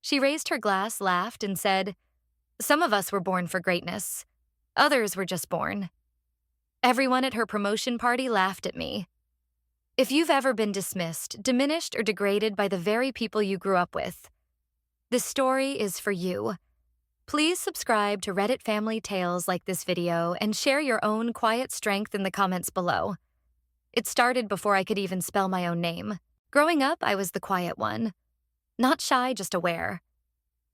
She raised her glass, laughed, and said, "Some of us were born for greatness. Others were just born." Everyone at her promotion party laughed at me. If you've ever been dismissed, diminished, or degraded by the very people you grew up with, this story is for you. Please subscribe to Reddit Family Tales like this video and share your own quiet strength in the comments below. It started before I could even spell my own name. Growing up, I was the quiet one. Not shy, just aware.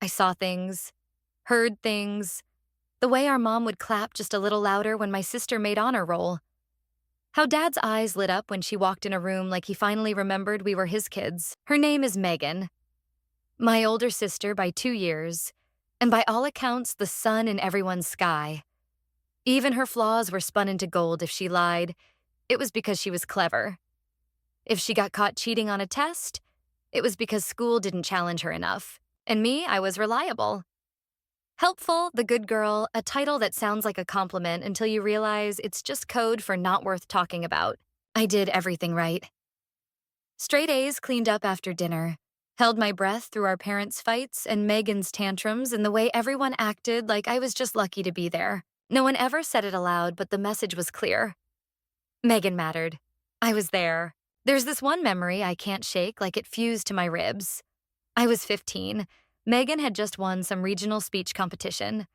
I saw things, heard things, the way our mom would clap just a little louder when my sister made honor roll. How Dad's eyes lit up when she walked in a room like he finally remembered we were his kids. Her name is Megan. My older sister by 2 years, and by all accounts, the sun in everyone's sky. Even her flaws were spun into gold if she lied. It was because she was clever. If she got caught cheating on a test, it was because school didn't challenge her enough. And me, I was reliable. Helpful, the good girl, a title that sounds like a compliment until you realize it's just code for not worth talking about. I did everything right. Straight A's cleaned up after dinner. Held my breath through our parents' fights and Megan's tantrums and the way everyone acted like I was just lucky to be there. No one ever said it aloud, but the message was clear. Megan mattered. I was there. There's this one memory I can't shake, like it fused to my ribs. I was 15. Megan had just won some regional speech competition.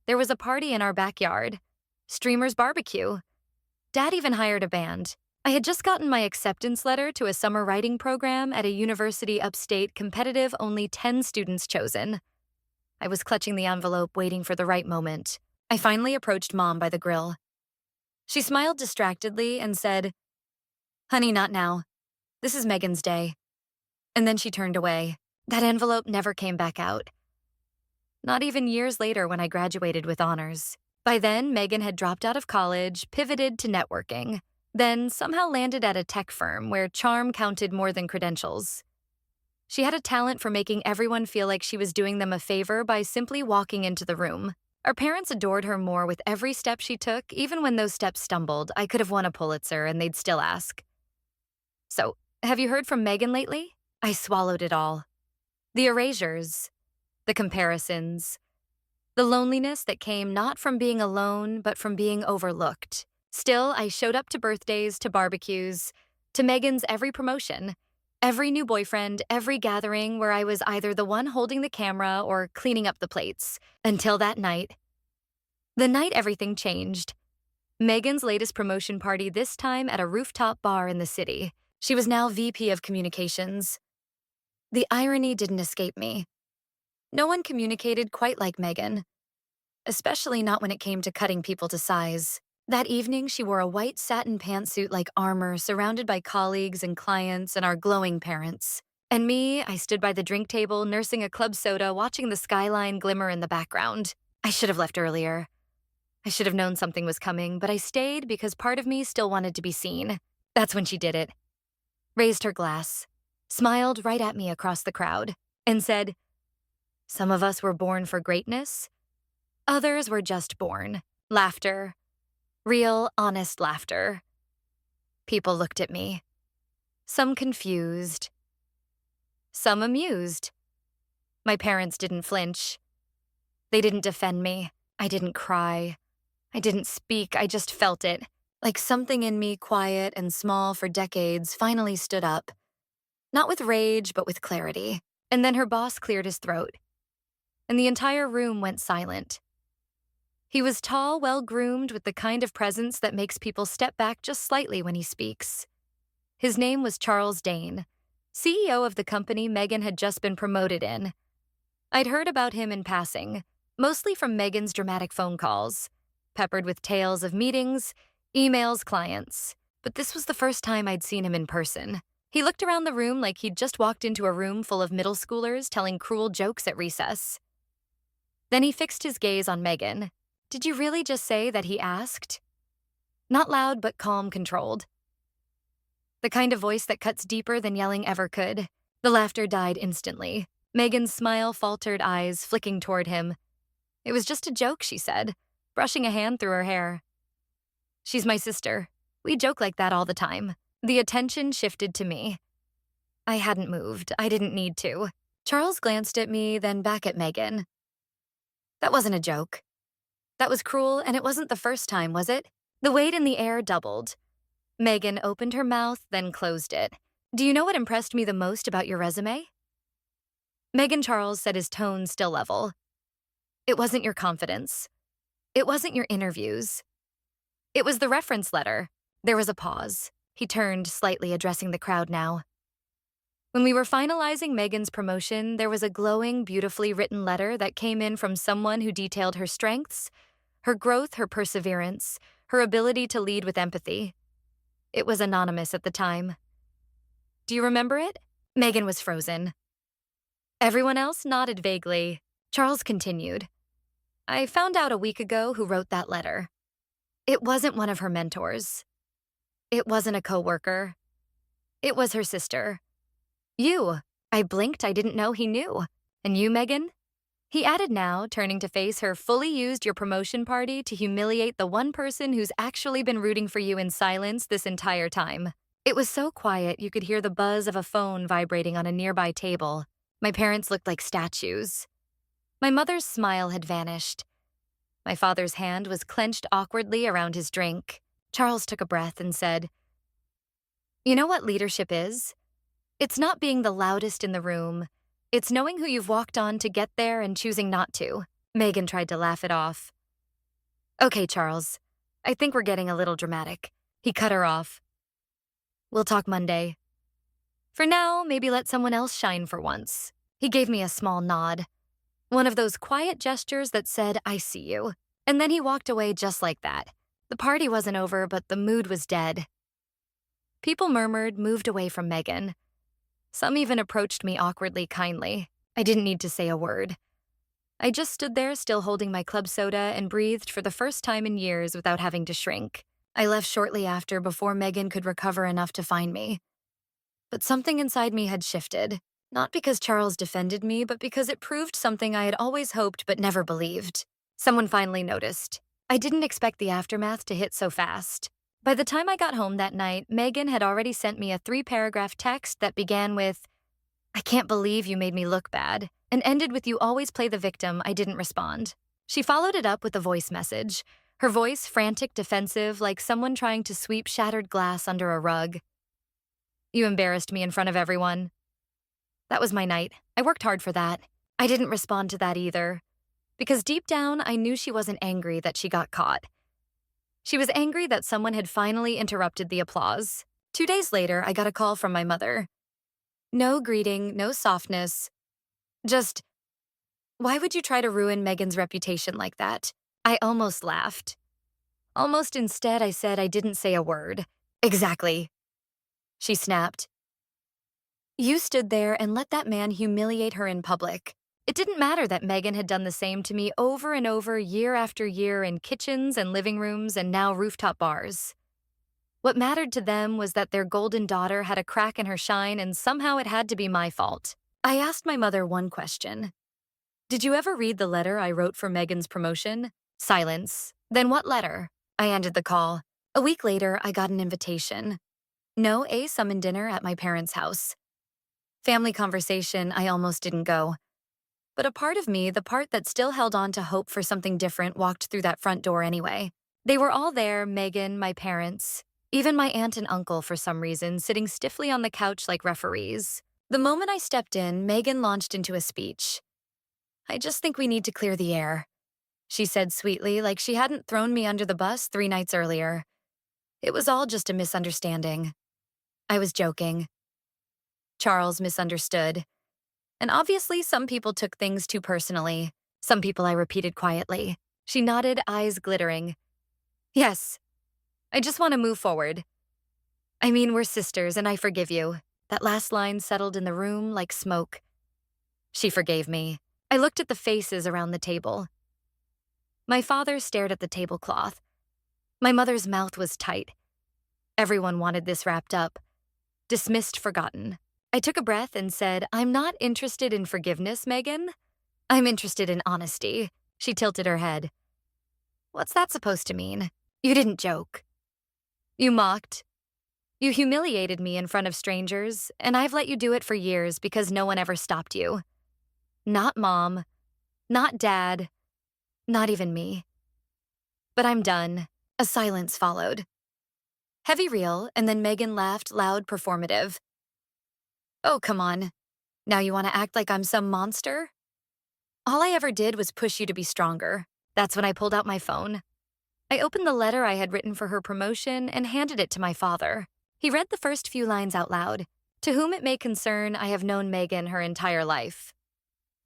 There was a party in our backyard. Streamer's barbecue. Dad even hired a band. I had just gotten my acceptance letter to a summer writing program at a university upstate, competitive, only 10 students chosen. I was clutching the envelope, waiting for the right moment. I finally approached Mom by the grill. She smiled distractedly and said, "Honey, not now. This is Megan's day." And then she turned away. That envelope never came back out. Not even years later when I graduated with honors. By then, Megan had dropped out of college, pivoted to networking, then somehow landed at a tech firm where charm counted more than credentials. She had a talent for making everyone feel like she was doing them a favor by simply walking into the room. Our parents adored her more with every step she took. Even when those steps stumbled, I could have won a Pulitzer and they'd still ask, "So, have you heard from Megan lately?" I swallowed it all. The erasures, the comparisons, the loneliness that came not from being alone, but from being overlooked. Still, I showed up to birthdays, to barbecues, to Megan's every promotion, every new boyfriend, every gathering where I was either the one holding the camera or cleaning up the plates, until that night. The night everything changed. Megan's latest promotion party, this time at a rooftop bar in the city. She was now VP of Communications. The irony didn't escape me. No one communicated quite like Megan, especially not when it came to cutting people to size. That evening, she wore a white satin pantsuit like armor, surrounded by colleagues and clients and our glowing parents. And me, I stood by the drink table, nursing a club soda, watching the skyline glimmer in the background. I should have left earlier. I should have known something was coming, but I stayed because part of me still wanted to be seen. That's when she did it. Raised her glass, smiled right at me across the crowd, and said, "Some of us were born for greatness. Others were just born." Laughter. Real, honest laughter. People looked at me. Some confused. Some amused. My parents didn't flinch. They didn't defend me. I didn't cry. I didn't speak. I just felt it. Like something in me, quiet and small for decades, finally stood up. Not with rage, but with clarity. And then her boss cleared his throat. And the entire room went silent. He was tall, well-groomed, with the kind of presence that makes people step back just slightly when he speaks. His name was Charles Dane, CEO of the company Megan had just been promoted in. I'd heard about him in passing, mostly from Megan's dramatic phone calls, peppered with tales of meetings, emails, clients. But this was the first time I'd seen him in person. He looked around the room like he'd just walked into a room full of middle schoolers telling cruel jokes at recess. Then he fixed his gaze on Megan. "Did you really just say that?" he asked. Not loud, but calm, controlled. The kind of voice that cuts deeper than yelling ever could. The laughter died instantly. Megan's smile faltered, eyes flicking toward him. "It was just a joke," she said, brushing a hand through her hair. "She's my sister. We joke like that all the time." The attention shifted to me. I hadn't moved. I didn't need to. Charles glanced at me, then back at Megan. That wasn't a joke. That was cruel, and it wasn't the first time, was it? The weight in the air doubled. Megan opened her mouth, then closed it. Do you know what impressed me the most about your resume? Megan Charles said, his tone still level. It wasn't your confidence. It wasn't your interviews. It was the reference letter. There was a pause. He turned, slightly addressing the crowd now. When we were finalizing Megan's promotion, there was a glowing, beautifully written letter that came in from someone who detailed her strengths, her growth, her perseverance, her ability to lead with empathy. It was anonymous at the time. Do you remember it? Megan was frozen. Everyone else nodded vaguely. Charles continued. I found out a week ago who wrote that letter. It wasn't one of her mentors. It wasn't a coworker. It was her sister. You. I blinked, I didn't know he knew. And you, Megan? He added now, turning to face her, fully used your promotion party to humiliate the one person who's actually been rooting for you in silence this entire time. It was so quiet you could hear the buzz of a phone vibrating on a nearby table. My parents looked like statues. My mother's smile had vanished. My father's hand was clenched awkwardly around his drink. Charles took a breath and said, You know what leadership is? It's not being the loudest in the room. It's knowing who you've walked on to get there and choosing not to. Megan tried to laugh it off. Okay, Charles. I think we're getting a little dramatic. He cut her off. We'll talk Monday. For now, maybe let someone else shine for once. He gave me a small nod. One of those quiet gestures that said, I see you. And then he walked away just like that. The party wasn't over, but the mood was dead. People murmured, moved away from Megan. Some even approached me awkwardly kindly. I didn't need to say a word. I just stood there still holding my club soda and breathed for the first time in years without having to shrink. I left shortly after before Megan could recover enough to find me. But something inside me had shifted. Not because Charles defended me, but because it proved something I had always hoped but never believed. Someone finally noticed. I didn't expect the aftermath to hit so fast. By the time I got home that night, Megan had already sent me a 3-paragraph text that began with, I can't believe you made me look bad, and ended with you always play the victim. I didn't respond. She followed it up with a voice message, her voice frantic, defensive, like someone trying to sweep shattered glass under a rug. You embarrassed me in front of everyone. That was my night. I worked hard for that. I didn't respond to that either. Because deep down, I knew she wasn't angry that she got caught. She was angry that someone had finally interrupted the applause. 2 days later, I got a call from my mother. No greeting, no softness. Just, why would you try to ruin Megan's reputation like that? I almost laughed. Almost instead, I said I didn't say a word. Exactly. She snapped. You stood there and let that man humiliate her in public. It didn't matter that Megan had done the same to me over and over, year after year, in kitchens and living rooms and now rooftop bars. What mattered to them was that their golden daughter had a crack in her shine, and somehow it had to be my fault. I asked my mother one question. Did you ever read the letter I wrote for Megan's promotion? Silence. Then what letter? I ended the call. A week later, I got an invitation. No summoned dinner at my parents' house. Family conversation, I almost didn't go. But a part of me, the part that still held on to hope for something different, walked through that front door anyway. They were all there, Megan, my parents, even my aunt and uncle for some reason, sitting stiffly on the couch like referees. The moment I stepped in, Megan launched into a speech. I just think we need to clear the air, she said sweetly, like she hadn't thrown me under the bus 3 nights earlier. It was all just a misunderstanding. I was joking. Charles misunderstood. And obviously, some people took things too personally. Some people I repeated quietly. She nodded, eyes glittering. Yes. I just want to move forward. I mean, we're sisters, and I forgive you. That last line settled in the room like smoke. She forgave me. I looked at the faces around the table. My father stared at the tablecloth. My mother's mouth was tight. Everyone wanted this wrapped up. Dismissed, forgotten. I took a breath and said, I'm not interested in forgiveness, Megan. I'm interested in honesty. She tilted her head. What's that supposed to mean? You didn't joke. You mocked. You humiliated me in front of strangers, and I've let you do it for years because no one ever stopped you. Not mom, not dad, not even me. But I'm done. A silence followed. Heavy reel, and then Megan laughed loud, performative. Oh, come on. Now you want to act like I'm some monster? All I ever did was push you to be stronger. That's when I pulled out my phone. I opened the letter I had written for her promotion and handed it to my father. He read the first few lines out loud. To whom it may concern, I have known Megan her entire life.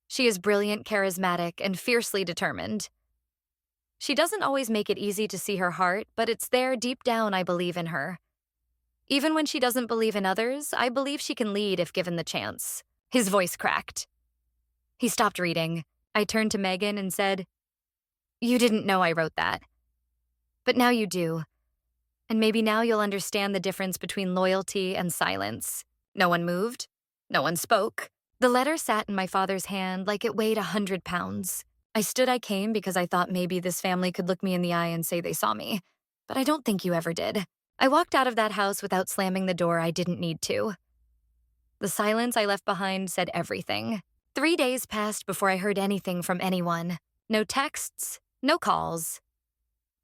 She is brilliant, charismatic, and fiercely determined. She doesn't always make it easy to see her heart, but it's there deep down I believe in her. Even when she doesn't believe in others, I believe she can lead if given the chance. His voice cracked. He stopped reading. I turned to Megan and said, "You didn't know I wrote that. But now you do. And maybe now you'll understand the difference between loyalty and silence." No one moved. No one spoke. The letter sat in my father's hand like it weighed 100 pounds. I stood I came because I thought maybe this family could look me in the eye and say they saw me. But I don't think you ever did. I walked out of that house without slamming the door I didn't need to. The silence I left behind said everything. 3 days passed before I heard anything from anyone. No texts, no calls.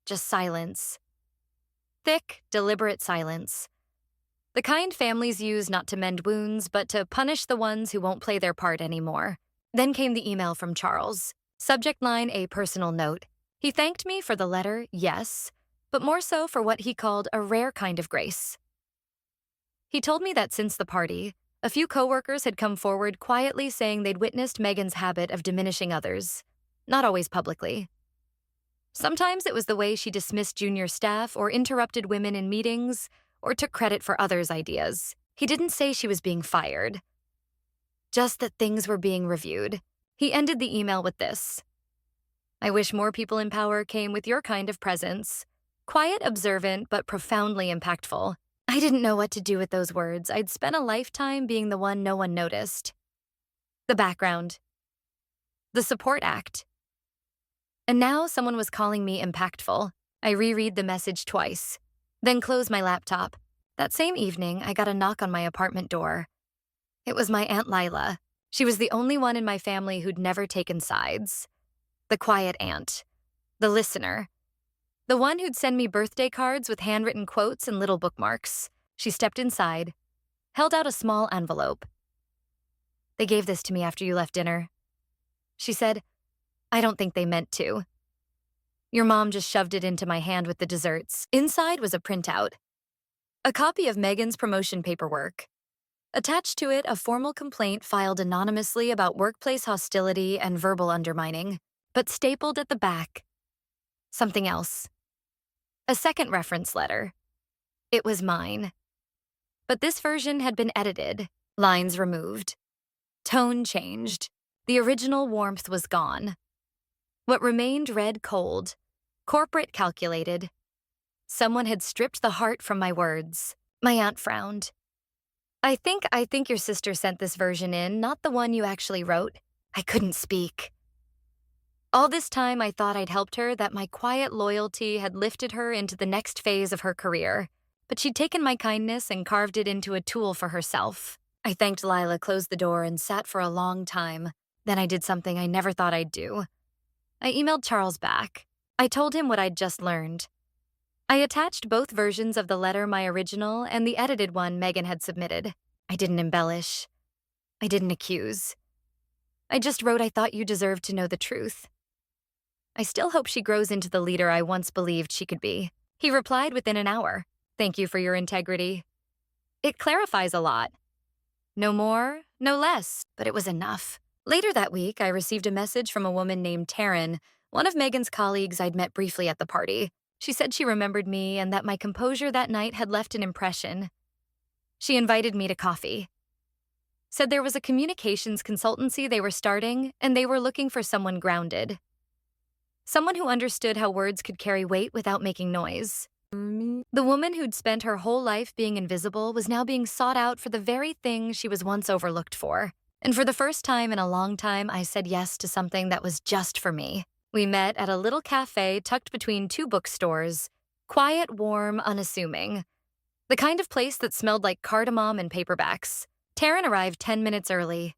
Just silence. Thick, deliberate silence. The kind families use not to mend wounds, but to punish the ones who won't play their part anymore. Then came the email from Charles. Subject line, a personal note. He thanked me for the letter, yes, but more so for what he called a rare kind of grace. He told me that since the party, a few coworkers had come forward quietly saying they'd witnessed Megan's habit of diminishing others, not always publicly. Sometimes it was the way she dismissed junior staff or interrupted women in meetings or took credit for others' ideas. He didn't say she was being fired, just that things were being reviewed. He ended the email with this: "I wish more people in power came with your kind of presence. Quiet, observant, but profoundly impactful." I didn't know what to do with those words. I'd spent a lifetime being the one no one noticed. The background. The support act. And now someone was calling me impactful. I reread the message twice, then closed my laptop. That same evening, I got a knock on my apartment door. It was my Aunt Lila. She was the only one in my family who'd never taken sides. The quiet aunt. The listener. The one who'd send me birthday cards with handwritten quotes and little bookmarks. She stepped inside, held out a small envelope. "They gave this to me after you left dinner." She said, "I don't think they meant to. Your mom just shoved it into my hand with the desserts." Inside was a printout. A copy of Megan's promotion paperwork. Attached to it, a formal complaint filed anonymously about workplace hostility and verbal undermining, but stapled at the back, something else. A second reference letter. It was mine. But this version had been edited, lines removed, tone changed. The original warmth was gone. What remained read cold, corporate calculated. Someone had stripped the heart from my words. My aunt frowned. I think your sister sent this version in, not the one you actually wrote." I couldn't speak. All this time I thought I'd helped her, that my quiet loyalty had lifted her into the next phase of her career. But she'd taken my kindness and carved it into a tool for herself. I thanked Lila, closed the door, and sat for a long time. Then I did something I never thought I'd do. I emailed Charles back. I told him what I'd just learned. I attached both versions of the letter, my original and the edited one Megan had submitted. I didn't embellish. I didn't accuse. I just wrote, "I thought you deserved to know the truth. I still hope she grows into the leader I once believed she could be." He replied within an hour. "Thank you for your integrity." It clarifies a lot. No more, no less, but it was enough. Later that week, I received a message from a woman named Taryn, one of Megan's colleagues I'd met briefly at the party. She said she remembered me and that my composure that night had left an impression. She invited me to coffee. Said there was a communications consultancy they were starting, and they were looking for someone grounded. Someone who understood how words could carry weight without making noise. The woman who'd spent her whole life being invisible was now being sought out for the very thing she was once overlooked for. And for the first time in a long time, I said yes to something that was just for me. We met at a little cafe tucked between two bookstores. Quiet, warm, unassuming. The kind of place that smelled like cardamom and paperbacks. Taryn arrived 10 minutes early.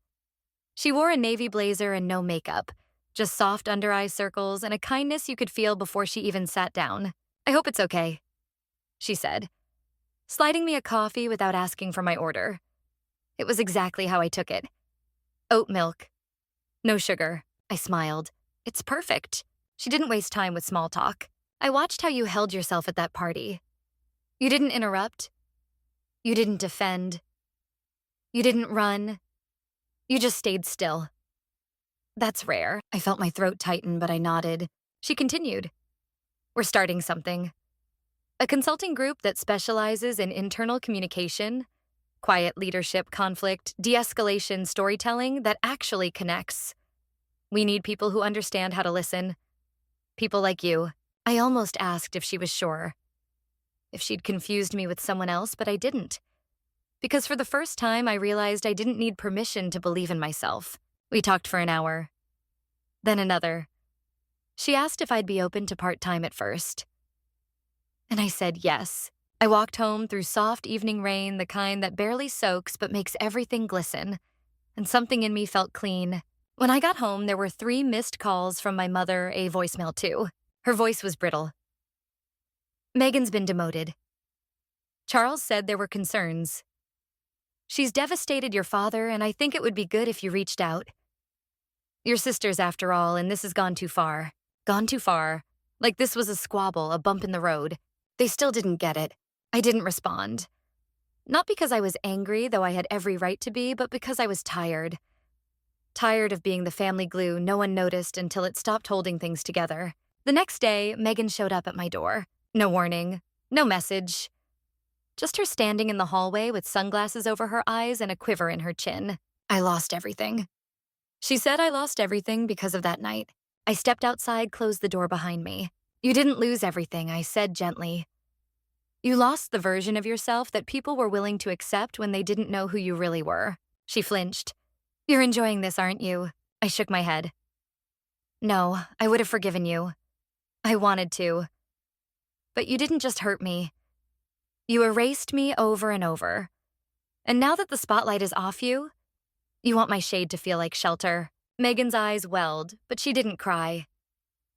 She wore a navy blazer and no makeup, just soft under-eye circles and a kindness you could feel before she even sat down. "I hope it's okay," she said, sliding me a coffee without asking for my order. It was exactly how I took it. Oat milk. No sugar. I smiled. "It's perfect." She didn't waste time with small talk. "I watched how you held yourself at that party. You didn't interrupt. You didn't defend. You didn't run. You just stayed still. That's rare." I felt my throat tighten, but I nodded. She continued. "We're starting something. A consulting group that specializes in internal communication, quiet leadership, conflict, de-escalation, storytelling that actually connects. We need people who understand how to listen. People like you." I almost asked if she was sure, if she'd confused me with someone else, but I didn't. Because for the first time, I realized I didn't need permission to believe in myself. We talked for an hour. Then another. She asked if I'd be open to part-time at first. And I said yes. I walked home through soft evening rain, the kind that barely soaks but makes everything glisten. And something in me felt clean. When I got home, there were 3 missed calls from my mother, a voicemail too. Her voice was brittle. "Megan's been demoted. Charles said there were concerns. She's devastated your father, and I think it would be good if you reached out. Your sisters, after all, and this has gone too far." Gone too far. Like this was a squabble, a bump in the road. They still didn't get it. I didn't respond. Not because I was angry, though I had every right to be, but because I was tired. Tired of being the family glue no one noticed until it stopped holding things together. The next day, Megan showed up at my door. No warning, no message. Just her standing in the hallway with sunglasses over her eyes and a quiver in her chin. "I lost everything." She said I lost everything because of that night. I stepped outside, closed the door behind me. "You didn't lose everything," I said gently. "You lost the version of yourself that people were willing to accept when they didn't know who you really were." She flinched. "You're enjoying this, aren't you?" I shook my head. "No, I would have forgiven you. I wanted to. But you didn't just hurt me. You erased me over and over. And now that the spotlight is off you, you want my shade to feel like shelter." Megan's eyes welled, but she didn't cry.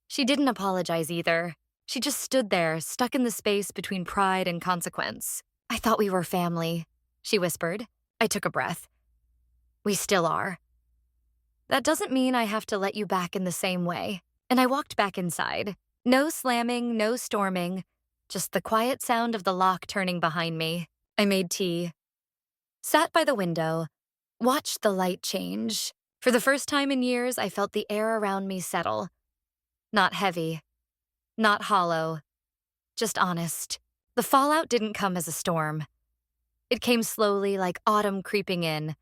She didn't apologize either. She just stood there, stuck in the space between pride and consequence. "I thought we were family," she whispered. I took a breath. "We still are. That doesn't mean I have to let you back in the same way." And I walked back inside. No slamming, no storming, just the quiet sound of the lock turning behind me. I made tea, sat by the window, watched the light change. For the first time in years, I felt the air around me settle. Not heavy, not hollow, just honest. The fallout didn't come as a storm. It came slowly, like autumn creeping in,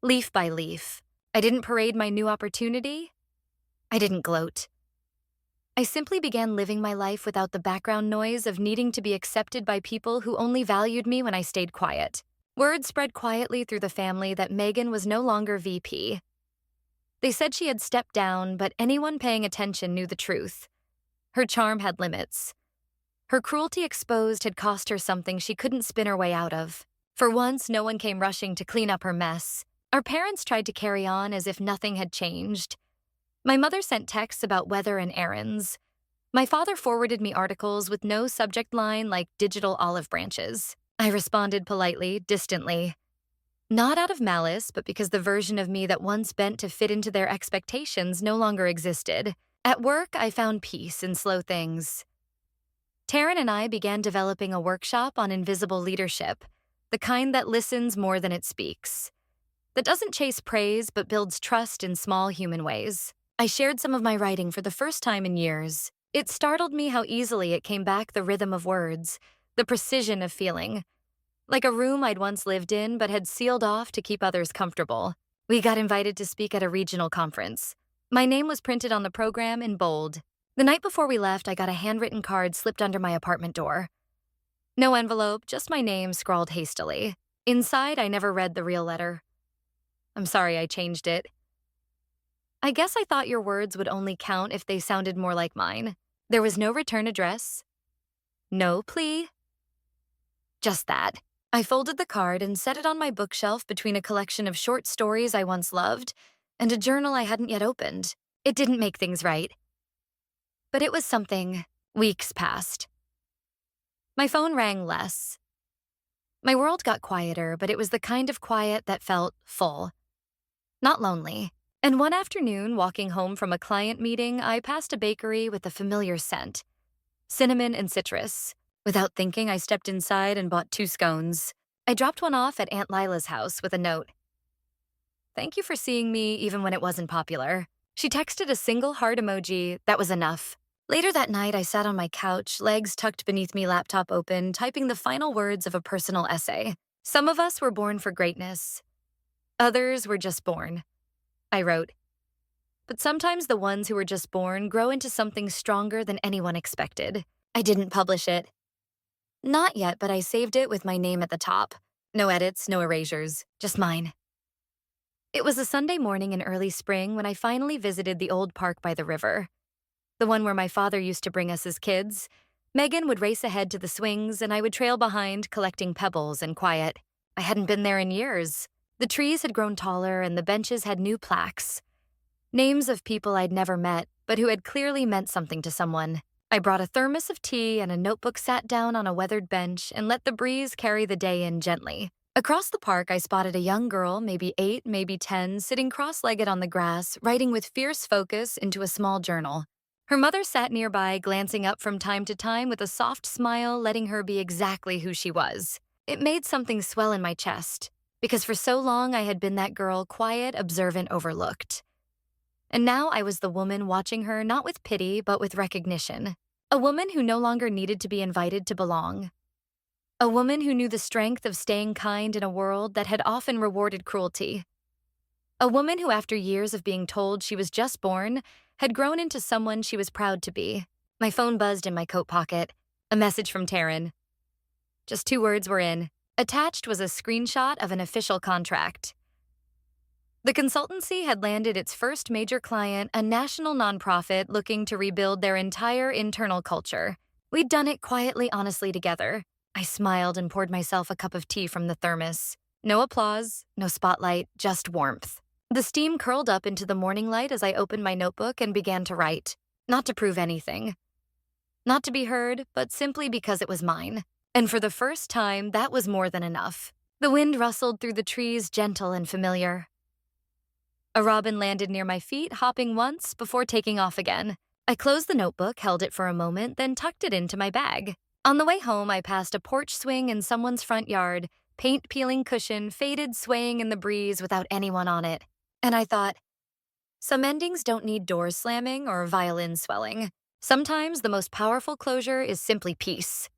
leaf by leaf. I didn't parade my new opportunity. I didn't gloat. I simply began living my life without the background noise of needing to be accepted by people who only valued me when I stayed quiet. Word spread quietly through the family that Megan was no longer VP. They said she had stepped down, but anyone paying attention knew the truth. Her charm had limits. Her cruelty exposed had cost her something she couldn't spin her way out of. For once, no one came rushing to clean up her mess. Our parents tried to carry on as if nothing had changed. My mother sent texts about weather and errands. My father forwarded me articles with no subject line like digital olive branches. I responded politely, distantly. Not out of malice, but because the version of me that once bent to fit into their expectations no longer existed. At work, I found peace in slow things. Taryn and I began developing a workshop on invisible leadership, the kind that listens more than it speaks, that doesn't chase praise but builds trust in small human ways. I shared some of my writing for the first time in years. It startled me how easily it came back, the rhythm of words, the precision of feeling. Like a room I'd once lived in but had sealed off to keep others comfortable. We got invited to speak at a regional conference. My name was printed on the program in bold. The night before we left, I got a handwritten card slipped under my apartment door. No envelope, just my name scrawled hastily. Inside, I never read the real letter. "I'm sorry I changed it. I guess I thought your words would only count if they sounded more like mine." There was no return address. No plea. Just that. I folded the card and set it on my bookshelf between a collection of short stories I once loved and a journal I hadn't yet opened. It didn't make things right. But it was something. Weeks passed. My phone rang less. My world got quieter, but it was the kind of quiet that felt full, not lonely. And one afternoon, walking home from a client meeting, I passed a bakery with a familiar scent, cinnamon and citrus. Without thinking, I stepped inside and bought 2 scones. I dropped one off at Aunt Lila's house with a note. "Thank you for seeing me even when it wasn't popular." She texted a single heart emoji. That was enough. Later that night, I sat on my couch, legs tucked beneath me, laptop open, typing the final words of a personal essay. "Some of us were born for greatness. Others were just born," I wrote. "But sometimes the ones who were just born grow into something stronger than anyone expected." I didn't publish it. Not yet, but I saved it with my name at the top. No edits, no erasures, just mine. It was a Sunday morning in early spring when I finally visited the old park by the river, the one where my father used to bring us as kids. Megan would race ahead to the swings, and I would trail behind, collecting pebbles and quiet. I hadn't been there in years. The trees had grown taller, and the benches had new plaques. Names of people I'd never met, but who had clearly meant something to someone. I brought a thermos of tea and a notebook, sat down on a weathered bench, and let the breeze carry the day in gently. Across the park, I spotted a young girl, maybe 8, maybe 10, sitting cross-legged on the grass, writing with fierce focus into a small journal. Her mother sat nearby, glancing up from time to time with a soft smile, letting her be exactly who she was. It made something swell in my chest, because for so long I had been that girl, quiet, observant, overlooked. And now I was the woman watching her, not with pity, but with recognition. A woman who no longer needed to be invited to belong. A woman who knew the strength of staying kind in a world that had often rewarded cruelty. A woman who, after years of being told she was just born, had grown into someone she was proud to be. My phone buzzed in my coat pocket. A message from Taryn. Just 2 words were in. Attached was a screenshot of an official contract. The consultancy had landed its first major client, a national nonprofit looking to rebuild their entire internal culture. We'd done it quietly, honestly together. I smiled and poured myself a cup of tea from the thermos. No applause, no spotlight, just warmth. The steam curled up into the morning light as I opened my notebook and began to write. Not to prove anything. Not to be heard, but simply because it was mine. And for the first time, that was more than enough. The wind rustled through the trees, gentle and familiar. A robin landed near my feet, hopping once before taking off again. I closed the notebook, held it for a moment, then tucked it into my bag. On the way home, I passed a porch swing in someone's front yard, paint-peeling cushion, faded, swaying in the breeze without anyone on it. And I thought, some endings don't need doors slamming or violin swelling. Sometimes the most powerful closure is simply peace.